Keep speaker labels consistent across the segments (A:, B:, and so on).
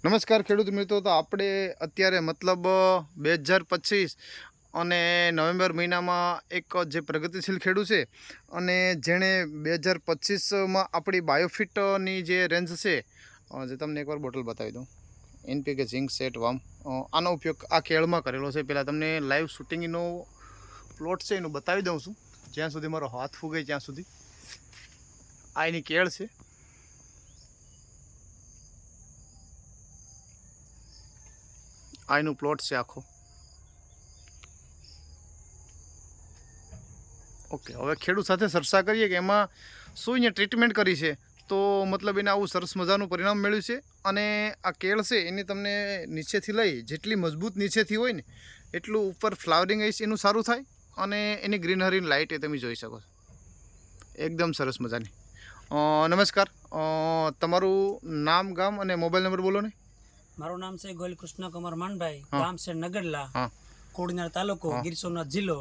A: નમસ્કાર ખેડૂત મિત્રો, તો આપણે અત્યારે મતલબ 2025 અને નવેમ્બર મહિનામાં એક જે પ્રગતિશીલ ખેડૂત છે અને જેણે 2025માં આપણી બાયોફિટની જે રેન્જ છે, જે તમને એકવાર બોટલ બતાવી દઉં, NPK ઝિંક સેટ વામ, આનો ઉપયોગ આ કેળમાં કરેલો છે. પહેલાં તમને લાઈવ શૂટિંગનો પ્લોટ છે એનું બતાવી દઉં છું, જ્યાં સુધી મારો હાથ ફૂગે ત્યાં સુધી. આ એની કેળ છે. આ એનું પ્લોટ છે આખો. ઓકે, હવે ખેડૂત સાથે ચર્ચા કરીએ કે એમાં શું અહીંયા ટ્રીટમેન્ટ કરી છે, તો મતલબ એને આવું સરસ મજાનું પરિણામ મળ્યું છે. અને આ કેળ છે એની તમને નીચેથી લઈ જેટલી મજબૂત નીચેથી હોય ને એટલું ઉપર ફ્લાવરિંગ એનું સારું થાય અને એની ગ્રીનરીની લાઇટ એ તમે જોઈ શકો છો, એકદમ સરસ મજાની. નમસ્કાર, તમારું નામ, ગામ અને મોબાઈલ નંબર બોલો ને.
B: મારું નામ છે ગોયલ કૃષ્ણ કુમાર માનભાઈ, ગામ છે નગડલા, કોડીનાર તાલુકો, ગીર સોમનાથ જિલ્લો.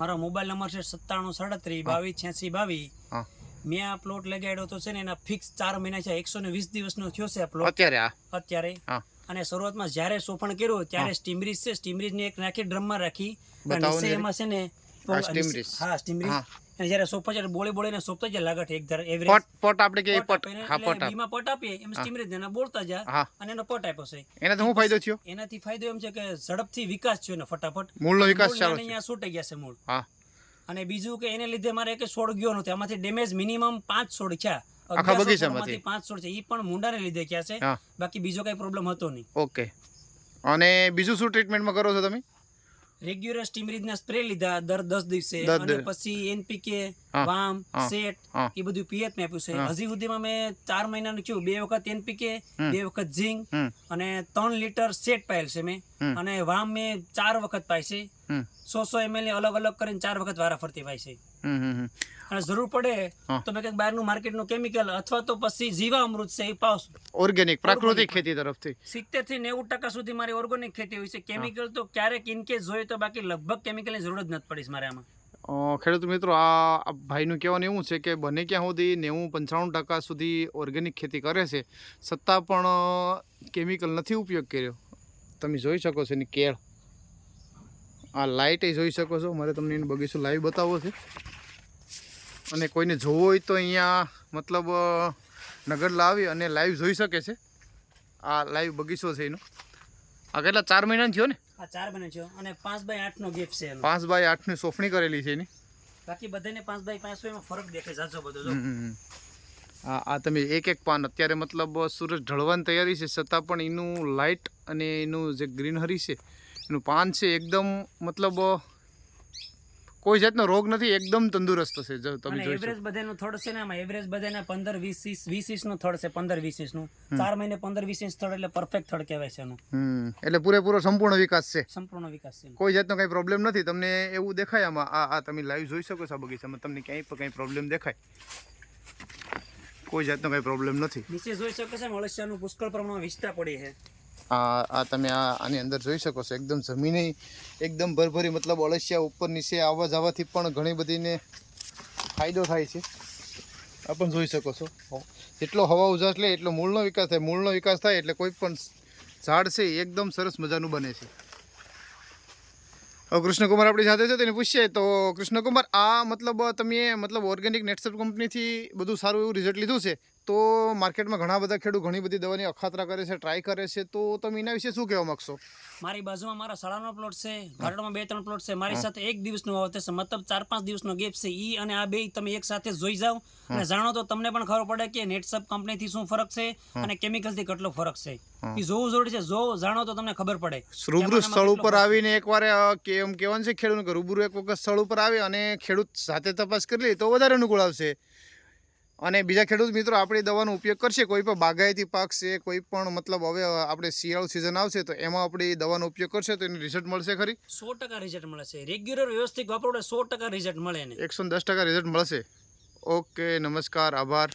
B: મારો મોબાઈલ નંબર છે 9737 22 86 22. મેં આ પ્લોટ લગાડ્યો તો છે ને એના ફિક્સ 4 મહિના છે, 120 દિવસનો થયો છે આ પ્લોટ અત્યારે. અને શરૂઆતમાં જ્યારે સોફણ કર્યું ત્યારે સ્ટીમરીજ છે, સ્ટીમરીજ ને એક નાખી ડ્રમમાં રાખી નીચે એમાં છે ને સ્ટીમરીજ. અને જ્યારે સોપા જ્યારે બોળે ને સોપતા જાય લાગટ એક ધાર એવરેજ
A: પોટ આપણે કે પોટ
B: બીમાં પોટ આપીએ એમ સ્ટીમરીજ ને બોળતા જાય અને એનો પોટ આપ્યો છે.
A: એનાથી શું ફાયદો થયો?
B: એનાથી ફાયદો એમ છે કે ઝડપથી વિકાસ થયો ને ફટાફટ
A: મૂળનો વિકાસ ચાલુ છે.
B: અહીંયા છૂટી ગયા છે મૂળ. અને બીજું કે એને લીધે મારે એક છોડ ગયો નથી, આમાંથી ડેમેજ મિનિમમ 5 છોડ થયા આખા બગીચામાંથી. 5 છોડ છે, ઈ પણ મુંડાને લીધે ક્યાં છે, બાકી બીજો કઈ પ્રોબ્લેમ હતો નહીં.
A: ઓકે, અને બીજું શું ટ્રીટમેન્ટમાં કરો છો તમે?
B: રેગ્યુલર સ્ટીમરીજના સ્પ્રે લીધા દર 10 દિવસે, અને પછી NPK વામ સેટ એ બધું પિયત મેં આપ્યું છે. હજી સુધીમાં મેં 4 મહિનાનું થયું 2 વખત NPK, 2 વખત ઝીંક અને 3 લીટર સેટ પાયેલ છે મેં. અને વામ મેં 4 વખત પાય છે, 100 ml અલગ અલગ કરીને 4 વખત વારા ફરતી પાય છે. અને જરૂર પડે તો મેં કંઈક બહારનું માર્કેટનું કેમિકલ અથવા તો પછી જીવામૃત છે એ પાવશું.
A: ઓર્ગેનિક પ્રાકૃતિક ખેતી તરફથી
B: 70 થી 90% સુધી મારી ઓર્ગેનિક ખેતી હોય છે. કેમિકલ તો ક્યારેક ઇનકેસ જોઈએ તો, બાકી લગભગ કેમિકલની જરૂર જ નથી પડીશ મારે આમાં.
A: ખેડૂત મિત્રો, આ ભાઈનું કહેવાનું એવું છે કે બને ક્યાં સુધી 90-95% સુધી ઓર્ગેનિક ખેતી કરે છે, છતાં પણ કેમિકલ નથી ઉપયોગ કર્યો. તમે જોઈ શકો છો એની કેળ, આ લાઇટ એ જોઈ શકો છો. મારે તમને એનો બગીચો લાઈવ બતાવવો છે, અને કોઈને જોવો હોય તો અહીંયા મતલબ નગડલા આવી અને લાઈવ જોઈ શકે છે. આ લાઈવ બગીચો છે એનો. આ કેટલા 4 મહિના થયો ને?
B: આ 4 મહિના થયો અને 5x8 નો ગેપ છે એનો.
A: 5x8 ની સોફણી કરેલી છે એની.
B: બાકી બધાને 5x5 એમાં ફરક દેખાય જાજો બધો જો.
A: આ તમે એક પાન અત્યારે મતલબ સૂરજ ઢળવાની તૈયારી છે, છતાં પણ એનું લાઇટ અને એનું જે ગ્રીનરી છે, એનું પાન છે એકદમ મતલબ કોઈ જાતનો રોગ નથી, એકદમ તંદુરસ્ત છે. જો તમે જોઈ શકો,
B: એવરેજ બધાનું થડ છે ને, આમાં એવરેજ બધાના 15-20 ઇંચ નું થડ છે, 15-20 ઇંચ નું. 4 મહિને 15-20 ઇંચ થડ એટલે પરફેક્ટ થડ કહેવાય છે એનું.
A: એટલે પૂરેપૂરો સંપૂર્ણ વિકાસ છે.
B: સંપૂર્ણ વિકાસ છે,
A: કોઈ જાતનો કઈ પ્રોબ્લેમ નથી. તમને એવું દેખાય આમાં, આ તમે લાઈવ જોઈ શકો છો આ બગીચામાં, તમને ક્યાંય પણ કઈ પ્રોબ્લેમ દેખાય? કોઈ જાતનો કઈ પ્રોબ્લેમ નથી.
B: નીચે જોઈ શકો છો અળસિયાનું પુષ્કળ પ્રમાણમાં વિસ્તા પડી છે.
A: આ તમે આની અંદર જોઈ શકો છો, એકદમ જમીને એકદમ ભરભરી, મતલબ અળસિયા ઉપર નીચે આવવા જવાથી પણ ઘણી બધીને ફાયદો થાય છે. આ પણ જોઈ શકો છો. જેટલો હવા ઉજાસ લે એટલો મૂળનો વિકાસ થાય. મૂળનો વિકાસ થાય એટલે કોઈ પણ ઝાડ છે એકદમ સરસ મજાનું બને છે. હવે કૃષ્ણકુમાર આપણી સાથે છે, તેને પૂછીએ તો કૃષ્ણકુમાર, આ મતલબ તમે ઓર્ગેનિક નેટસપ કંપનીથી બધું સારું એવું રિઝલ્ટ લીધું છે, તો માર્કેટમાં ઘણા બધા ખેડૂત ઘણી બધી દવાની અખાતરા કરે છે, ટ્રાય કરે છે, તો તમે એના વિશે શું કહેવા માંગશો?
B: મારી બાજુમાં મારા શાળાનો પ્લોટ છે, ગાર્ડનમાં 2-3 પ્લોટ છે, મારી સાથે 1 દિવસનું વાવેતર છે, મતલબ 4-5 દિવસનો ગેપ છે. ઈ અને આ બે તમે એક સાથે જોઈ જાઓ અને જાણો તો તમને પણ ખબર પડે કે નેટસપ કંપનીથી શું ફરક છે અને કેમિકલથી કેટલો ફરક છે. એ જોવું જરૂરી છે, જો જાણો તો તમને ખબર પડે.
A: રૂબરૂ સ્થળ ઉપર આવીને એકવાર એમ કહેવાનું છે ખેડૂતને કે રૂબરૂ એક વખત સ્થળ ઉપર આવે અને ખેડૂત સાથે તપાસ કરી લે તો વધારે અનુકૂળ આવશે. અને બીજા ખેડૂત મિત્રો આપણી દવાનો ઉપયોગ કરશે, કોઈ પણ બાગાયતી પાક છે, કોઈ પણ મતલબ હવે આપણે શિયાળુ સિઝન આવશે તો એમાં આપણી દવાનો ઉપયોગ કરશે તો એનું રિઝલ્ટ મળશે ખરી?
B: 100% રિઝલ્ટ મળે છે. રેગ્યુલર વ્યવસ્થિત વાપરો 100% રિઝલ્ટ મળે ને,
A: 110% રિઝલ્ટ મળશે. ઓકે, નમસ્કાર, આભાર.